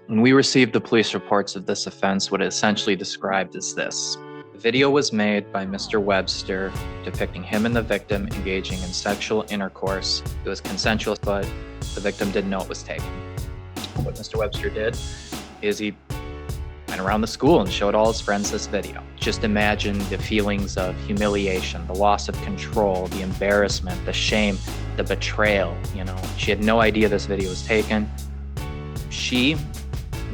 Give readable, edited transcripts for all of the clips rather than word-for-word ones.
When we received the police reports of this offense, what it essentially described is this. The video was made by Mr. Webster depicting him and the victim engaging in sexual intercourse. It was consensual, but the victim didn't know it was taken. What Mr. Webster did is he went around the school and showed all his friends this video. Just imagine the feelings of humiliation, the loss of control, the embarrassment, the shame, the betrayal. She had no idea this video was taken. She,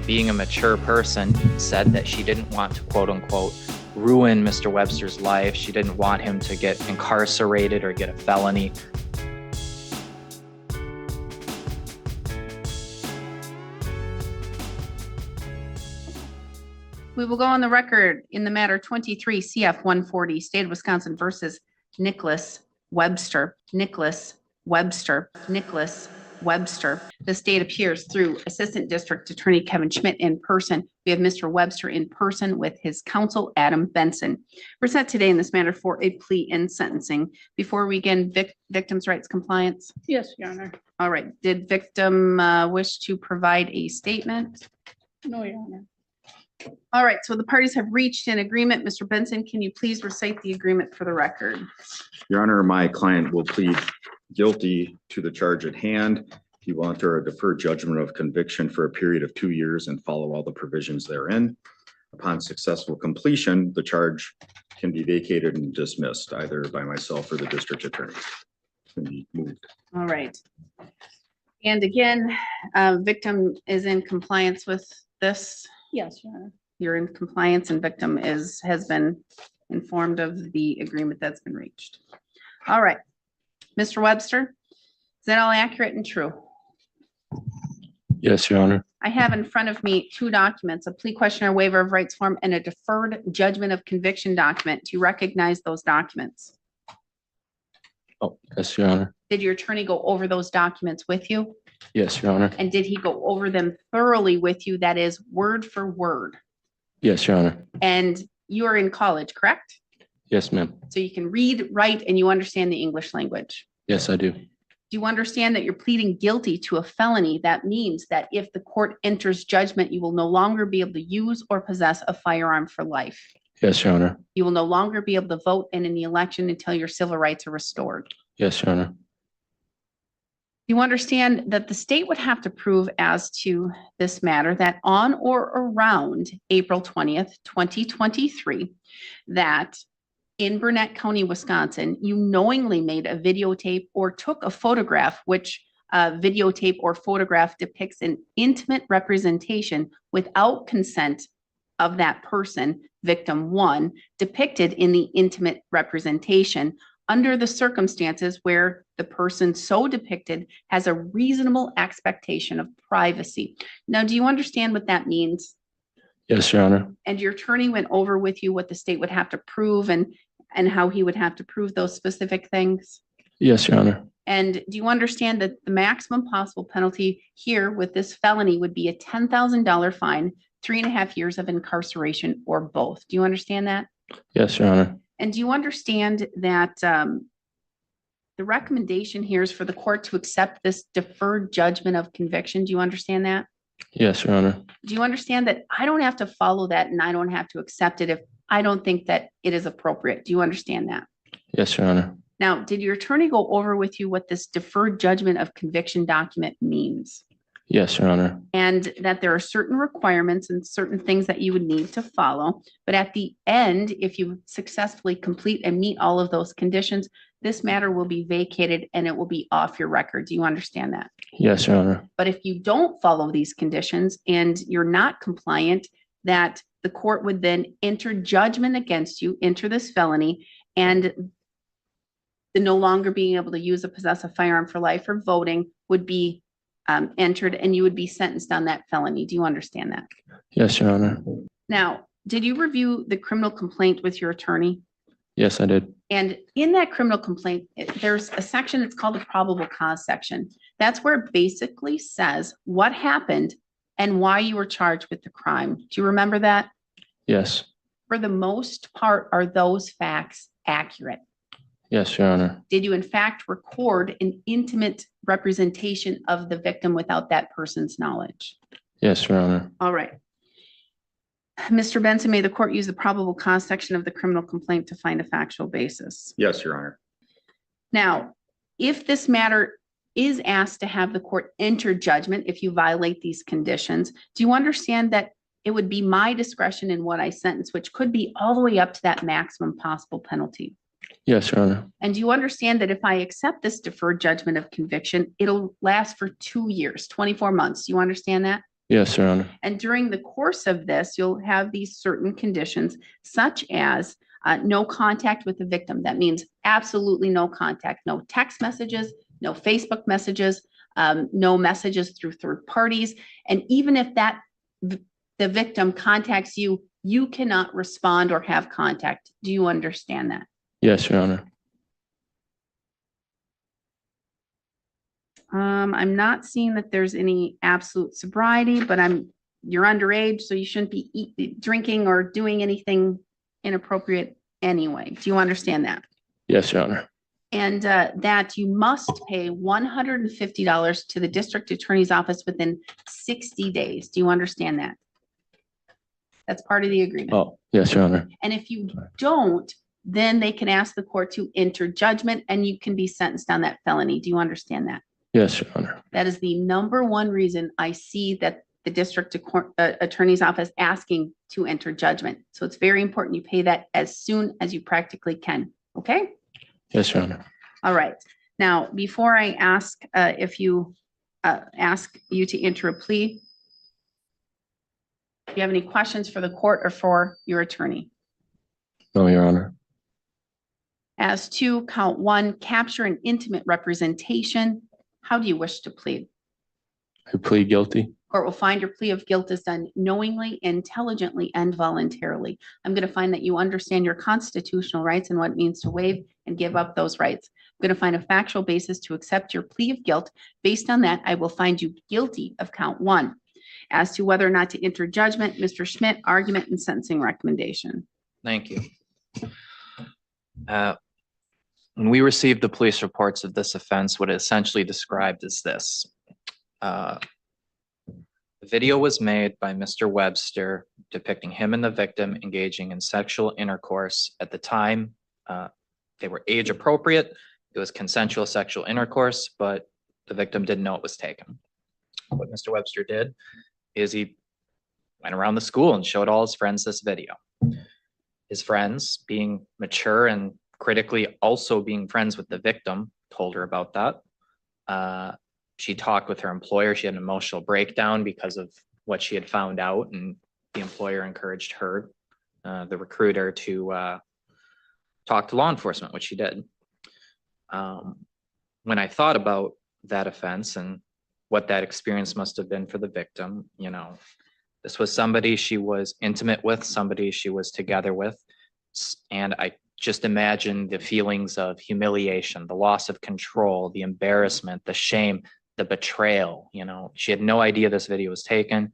being a mature person, said that she didn't want to, quote unquote, ruin Mr. Webster's life. She didn't want him to get incarcerated or get a felony. We will go on the record in the matter 23 CF 140, State of Wisconsin versus Nicholas Webster. Nicholas Webster. Nicholas Webster. The state appears through Assistant District Attorney Kevin Schmidt in person. We have Mr. Webster in person with his counsel, Adam Benson. We're set today in this matter for a plea and sentencing. Before we begin, victim's rights compliance. Yes, Your Honor. All right. Did victim wish to provide a statement? No, Your Honor. All right, so the parties have reached an agreement. Mr. Benson, can you please recite the agreement for the record? Your Honor, my client will plead guilty to the charge at hand. He will enter a deferred judgment of conviction for a period of 2 years and follow all the provisions therein. Upon successful completion, the charge can be vacated and dismissed either by myself or the district attorney. Can be moved. All right. And again, victim is in compliance with this. Yes, Your Honor. You're in compliance and victim has been informed of the agreement that's been reached. All right. Mr. Webster, is that all accurate and true? Yes, Your Honor. I have in front of me 2 documents, a plea questionnaire waiver of rights form and a deferred judgment of conviction document. Do you recognize those documents? Oh, yes, Your Honor. Did your attorney go over those documents with you? Yes, Your Honor. And did he go over them thoroughly with you? That is word for word. Yes, Your Honor. And you are in college, correct? Yes, ma'am. So you can read, write, and you understand the English language. Yes, I do. Do you understand that you're pleading guilty to a felony? That means that if the court enters judgment, you will no longer be able to use or possess a firearm for life. Yes, Your Honor. You will no longer be able to vote in the election until your civil rights are restored. Yes, Your Honor. You understand that the state would have to prove as to this matter that on or around April 20th, 2023, that in Burnett County, Wisconsin, you knowingly made a videotape or took a photograph, which videotape or photograph depicts an intimate representation without consent of that person, victim 1, depicted in the intimate representation under the circumstances where the person so depicted has a reasonable expectation of privacy. Now, do you understand what that means? Yes, Your Honor. And your attorney went over with you what the state would have to prove and how he would have to prove those specific things? Yes, Your Honor. And do you understand that the maximum possible penalty here with this felony would be a $10,000 fine, 3.5 years of incarceration, or both? Do you understand that? Yes, Your Honor. And do you understand that the recommendation here is for the court to accept this deferred judgment of conviction? Do you understand that? Yes, Your Honor. Do you understand that I don't have to follow that and I don't have to accept it if I don't think that it is appropriate? Do you understand that? Yes, Your Honor. Now, did your attorney go over with you what this deferred judgment of conviction document means? Yes, Your Honor. And that there are certain requirements and certain things that you would need to follow. But at the end, if you successfully complete and meet all of those conditions, this matter will be vacated and it will be off your record. Do you understand that? Yes, Your Honor. But if you don't follow these conditions and you're not compliant, that the court would then enter judgment against you, enter this felony, and the no longer being able to use or possess a firearm for life or voting would be entered, and you would be sentenced on that felony. Do you understand that? Yes, Your Honor. Now, did you review the criminal complaint with your attorney? Yes, I did. And in that criminal complaint, there's a section that's called the probable cause section. That's where it basically says what happened and why you were charged with the crime. Do you remember that? Yes. For the most part, are those facts accurate? Yes, Your Honor. Did you in fact record an intimate representation of the victim without that person's knowledge? Yes, Your Honor. All right. Mr. Benson, may the court use the probable cause section of the criminal complaint to find a factual basis? Yes, Your Honor. Now, if this matter is asked to have the court enter judgment if you violate these conditions, do you understand that it would be my discretion in what I sentence, which could be all the way up to that maximum possible penalty? Yes, Your Honor. And do you understand that if I accept this deferred judgment of conviction, it'll last for 2 years, 24 months? Do you understand that? Yes, Your Honor. And during the course of this, you'll have these certain conditions, such as no contact with the victim. That means absolutely no contact, no text messages, no Facebook messages, no messages through third parties. And even if the victim contacts you, you cannot respond or have contact. Do you understand that? Yes, Your Honor. I'm not seeing that there's any absolute sobriety, but you're underage, so you shouldn't be drinking or doing anything inappropriate anyway. Do you understand that? Yes, Your Honor. And that you must pay $150 to the district attorney's office within 60 days. Do you understand that? That's part of the agreement. Oh, yes, Your Honor. And if you don't, then they can ask the court to enter judgment and you can be sentenced on that felony. Do you understand that? Yes, Your Honor. That is the number one reason I see that the district attorney's office asking to enter judgment. So it's very important you pay that as soon as you practically can. Okay? Yes, Your Honor. All right. Now, before I ask if you ask you to enter a plea, do you have any questions for the court or for your attorney? No, Your Honor. As to count 1, capture an intimate representation, how do you wish to plead? I plead guilty. Court will find your plea of guilt is done knowingly, intelligently, and voluntarily. I'm going to find that you understand your constitutional rights and what it means to waive and give up those rights. I'm going to find a factual basis to accept your plea of guilt. Based on that, I will find you guilty of count 1. As to whether or not to enter judgment, Mr. Schmidt, argument and sentencing recommendation. Thank you. When we received the police reports of this offense, what it essentially described is this. The video was made by Mr. Webster depicting him and the victim engaging in sexual intercourse. At the time, they were age appropriate. It was consensual sexual intercourse, but the victim didn't know it was taken. What Mr. Webster did is he went around the school and showed all his friends this video. His friends, being mature and critically also being friends with the victim, told her about that. She talked with her employer. She had an emotional breakdown because of what she had found out, and the employer encouraged her, the recruiter, to talk to law enforcement, which she did. When I thought about that offense and what that experience must have been for the victim, you know, this was somebody she was intimate with, somebody she was together with, and I just imagine the feelings of humiliation, the loss of control, the embarrassment, the shame, the betrayal. You know, she had no idea this video was taken.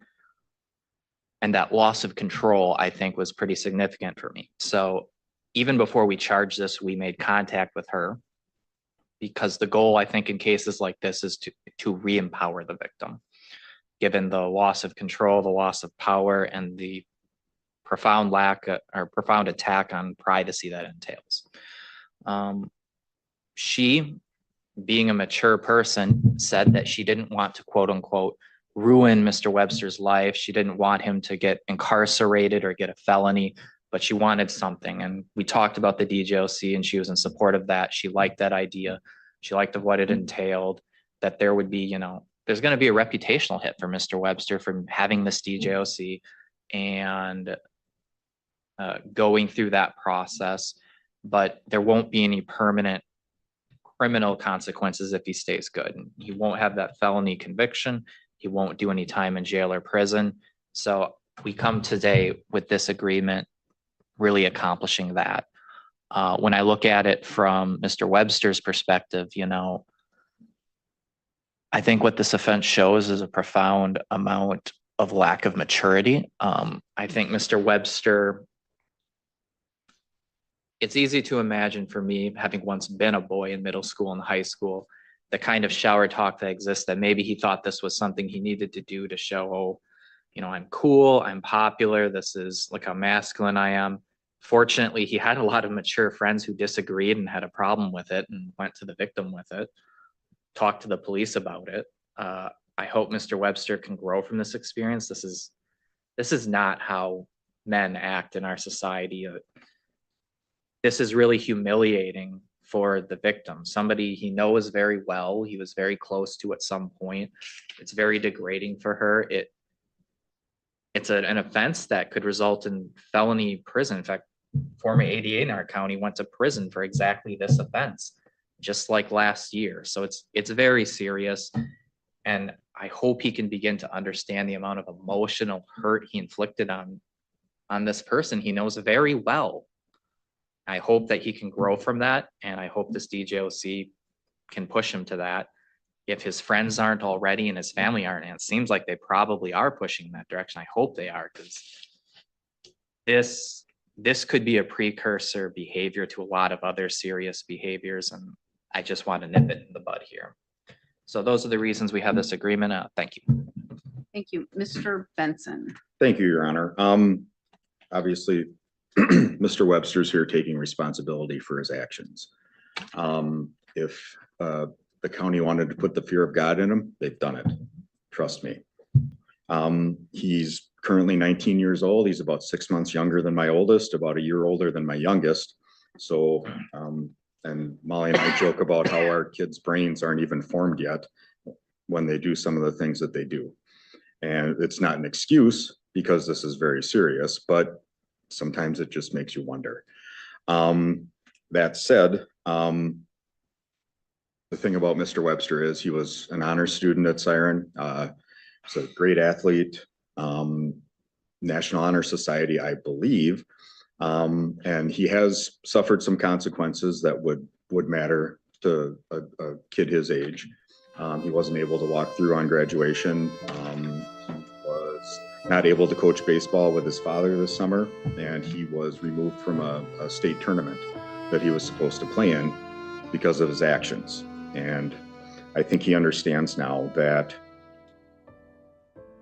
And that loss of control, I think, was pretty significant for me. So even before we charged this, we made contact with her, because the goal, I think, in cases like this is to re-empower the victim, given the loss of control, the loss of power, and the profound profound attack on privacy that entails. She, being a mature person, said that she didn't want to, quote unquote, ruin Mr. Webster's life. She didn't want him to get incarcerated or get a felony, but she wanted something. And we talked about the DJOC, and she was in support of that. She liked that idea. She liked of what it entailed, that there would be, you know, there's going to be a reputational hit for Mr. Webster from having this DJOC and going through that process, but there won't be any permanent criminal consequences if he stays good. And he won't have that felony conviction. He won't do any time in jail or prison. So we come today with this agreement really accomplishing that. When I look at it from Mr. Webster's perspective, you know, I think what this offense shows is a profound amount of lack of maturity. I think Mr. Webster, it's easy to imagine for me, having once been a boy in middle school and high school, the kind of shower talk that exists, that maybe he thought this was something he needed to do to show, oh, you know, I'm cool, I'm popular, this is, look how masculine I am. Fortunately, he had a lot of mature friends who disagreed and had a problem with it and went to the victim with it, talked to the police about it. I hope Mr. Webster can grow from this experience. This is not how men act in our society. This is really humiliating for the victim, somebody he knows very well, he was very close to at some point. It's very degrading for her. It's an offense that could result in felony prison. In fact, former ADA in our county went to prison for exactly this offense, just like last year. So it's very serious. And I hope he can begin to understand the amount of emotional hurt he inflicted on this person he knows very well. I hope that he can grow from that. And I hope this DJOC can push him to that. If his friends aren't already and his family aren't, and it seems like they probably are pushing in that direction. I hope they are, because this could be a precursor behavior to a lot of other serious behaviors. And I just want to nip it in the bud here. So those are the reasons we have this agreement. Thank you. Thank you. Mr. Benson. Thank you, Your Honor. Obviously, Mr. Webster's here taking responsibility for his actions. If the county wanted to put the fear of God in him, they've done it. Trust me. He's currently 19 years old. He's about 6 months younger than my oldest, about a year older than my youngest. So, and Molly and I joke about how our kids' brains aren't even formed yet when they do some of the things that they do. And it's not an excuse, because this is very serious, but sometimes it just makes you wonder. That said, the thing about Mr. Webster is he was an honor student at Siren. He's a great athlete, National Honor Society, I believe. And he has suffered some consequences that would matter to a kid his age. He wasn't able to walk through on graduation. He was not able to coach baseball with his father this summer, and he was removed from a state tournament that he was supposed to play in because of his actions. And I think he understands now that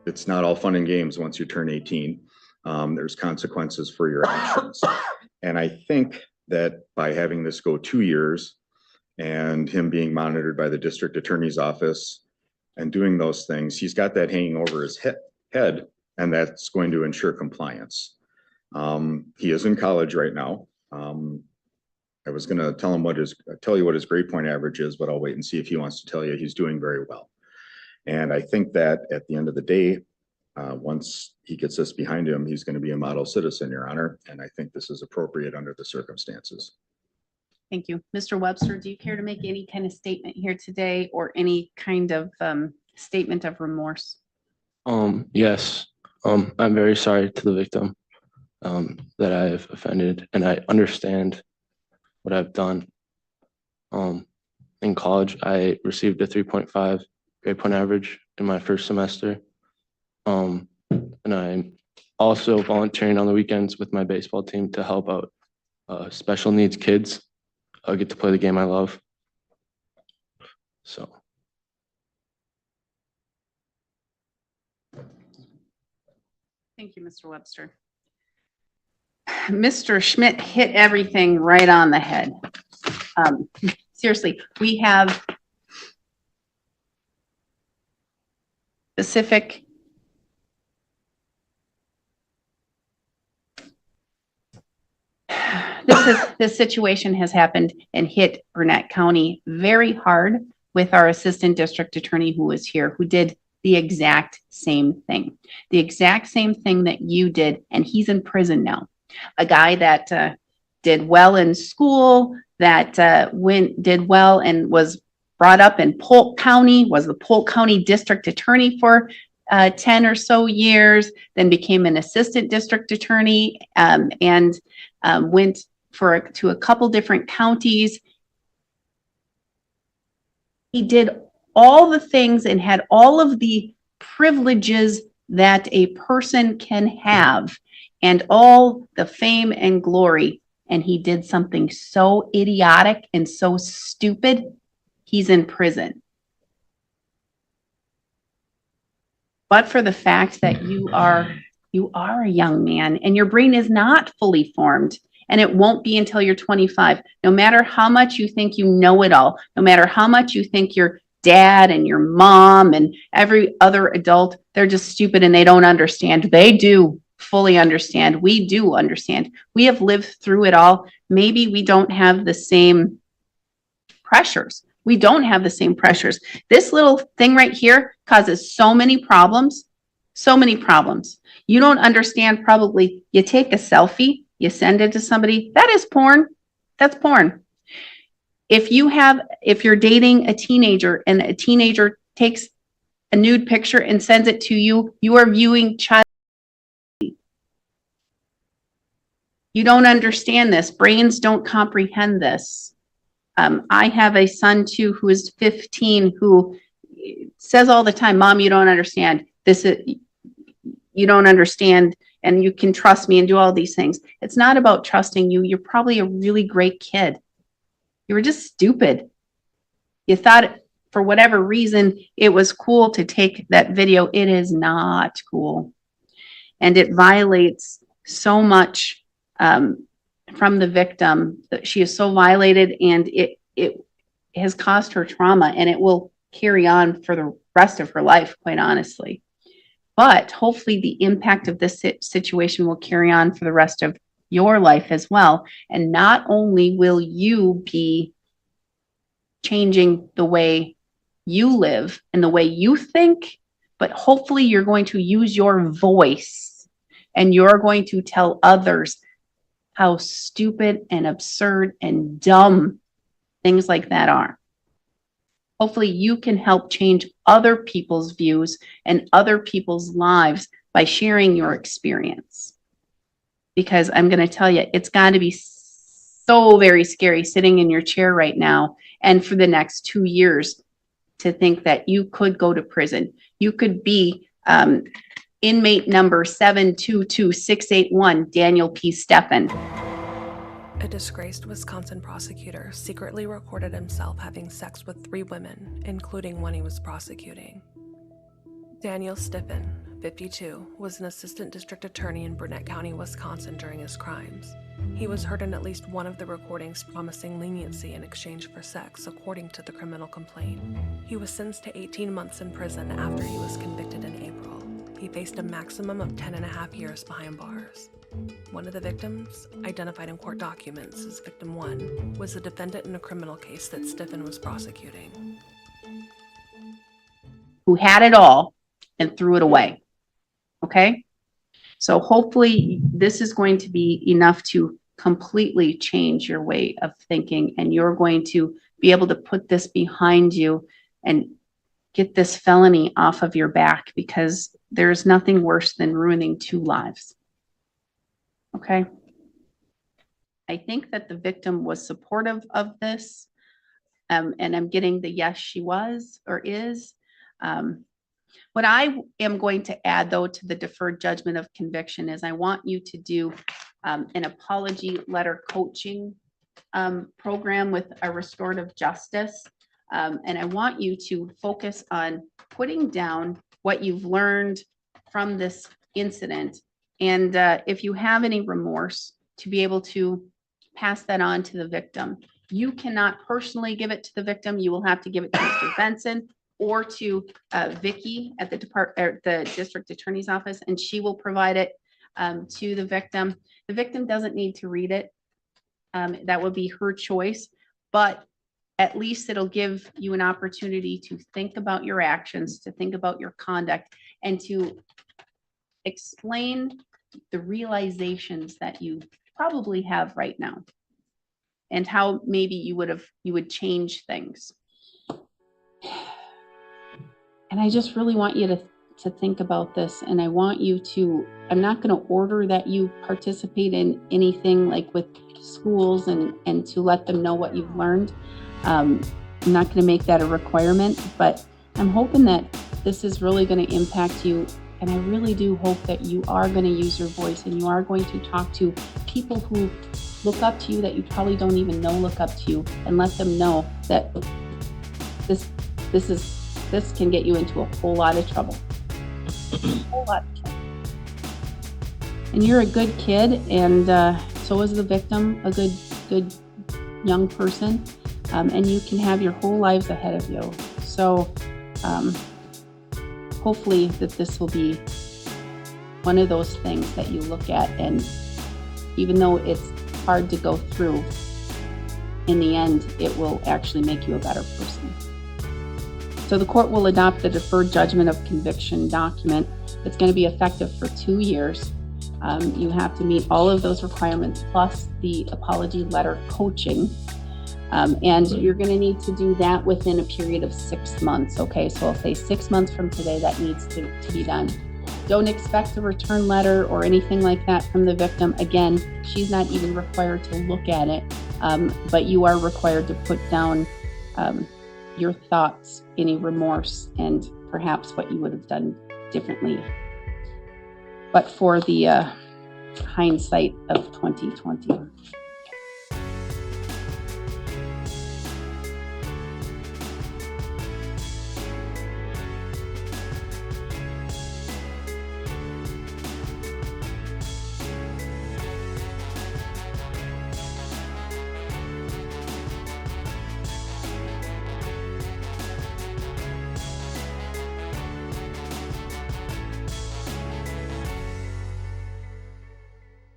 it's not all fun and games once you turn 18. There's consequences for your actions. And I think that by having this go 2 years and him being monitored by the district attorney's office and doing those things, he's got that hanging over his head, and that's going to ensure compliance. He is in college right now. I was going to tell you what his grade point average is, but I'll wait and see if he wants to tell you. He's doing very well. And I think that at the end of the day, once he gets this behind him, he's going to be a model citizen, Your Honor. And I think this is appropriate under the circumstances. Thank you. Mr. Webster, do you care to make any kind of statement here today, or any kind of statement of remorse? Yes. I'm very sorry to the victim that I have offended, and I understand what I've done. In college, I received a 3.5 grade point average in my first semester. And I'm also volunteering on the weekends with my baseball team to help out special needs kids. I get to play the game I love. So. Thank you, Mr. Webster. Mr. Schmidt hit everything right on the head. Seriously, we have specific this situation has happened and hit Burnett County very hard with our assistant district attorney who was here, who did the exact same thing. The exact same thing that you did, and he's in prison now. A guy that did well in school, that did well and was brought up in Polk County, was the Polk County district attorney for 10 or so years, then became an assistant district attorney, and went to a couple different counties. He did all the things and had all of the privileges that a person can have, and all the fame and glory. And he did something so idiotic and so stupid, he's in prison. but for the fact that you are a young man and your brain is not fully formed, and it won't be until you're 25. No matter how much you think you know it all, no matter how much you think your dad and your mom and every other adult, they're just stupid and they don't understand. They do fully understand. We do understand. We have lived through it all. Maybe we don't have the same pressures. We don't have the same pressures. This little thing right here causes so many problems, so many problems. You don't understand probably. You take a selfie, you send it to somebody. That is porn. That's porn. If you're dating a teenager and a teenager takes a nude picture and sends it to you, you are viewing child. You don't understand this. Brains don't comprehend this. I have a son too who is 15 who says all the time, "Mom, you don't understand. You don't understand, and you can trust me and do all these things." It's not about trusting you. You're probably a really great kid. You were just stupid. You thought for whatever reason it was cool to take that video. It is not cool. And it violates so much from the victim. She is so violated, and it has caused her trauma, and it will carry on for the rest of her life, quite honestly. But hopefully the impact of this situation will carry on for the rest of your life as well. And not only will you be changing the way you live and the way you think, but hopefully you're going to use your voice and you're going to tell others how stupid and absurd and dumb things like that are. Hopefully you can help change other people's views and other people's lives by sharing your experience. Because I'm going to tell you, it's got to be so very scary sitting in your chair right now and for the next 2 years to think that you could go to prison. You could be inmate number 722681, Daniel P. Steffen. A disgraced Wisconsin prosecutor secretly recorded himself having sex with 3 women, including one he was prosecuting. Daniel Steffen, 52, was an assistant district attorney in Burnett County, Wisconsin during his crimes. He was heard in at least one of the recordings promising leniency in exchange for sex, according to the criminal complaint. He was sentenced to 18 months in prison after he was convicted in April. He faced a maximum of 10.5 years behind bars. One of the victims, identified in court documents as Victim 1, was the defendant in a criminal case that Steffen was prosecuting. Who had it all and threw it away. Okay? So hopefully this is going to be enough to completely change your way of thinking, and you're going to be able to put this behind you and get this felony off of your back, because there's nothing worse than ruining 2 lives. Okay? I think that the victim was supportive of this, and I'm getting the yes, she was or is. What I am going to add, though, to the deferred judgment of conviction is I want you to do an apology letter coaching program with a restorative justice. And I want you to focus on putting down what you've learned from this incident. And if you have any remorse, to be able to pass that on to the victim. You cannot personally give it to the victim. You will have to give it to Mr. Benson or to Vicki at the district attorney's office, and she will provide it to the victim. The victim doesn't need to read it. That would be her choice, but at least it'll give you an opportunity to think about your actions, to think about your conduct, and to explain the realizations that you probably have right now and how maybe you would change things. And I just really want you to think about this, and I want you to, I'm not going to order that you participate in anything like with schools and to let them know what you've learned. I'm not going to make that a requirement, but I'm hoping that this is really going to impact you. And I really do hope that you are going to use your voice and you are going to talk to people who look up to you that you probably don't even know look up to you, and let them know that this can get you into a whole lot of trouble. whole lot. And you're a good kid, and so is the victim, a good young person, and you can have your whole lives ahead of you. So hopefully that this will be one of those things that you look at, and even though it's hard to go through, in the end, it will actually make you a better person. So the court will adopt the deferred judgment of conviction document. It's going to be effective for 2 years. You have to meet all of those requirements plus the apology letter coaching. And you're going to need to do that within a period of 6 months. Okay, so I'll say 6 months from today that needs to be done. Don't expect a return letter or anything like that from the victim. Again, she's not even required to look at it, but you are required to put down your thoughts, any remorse, and perhaps what you would have done differently. But for the hindsight of 2020.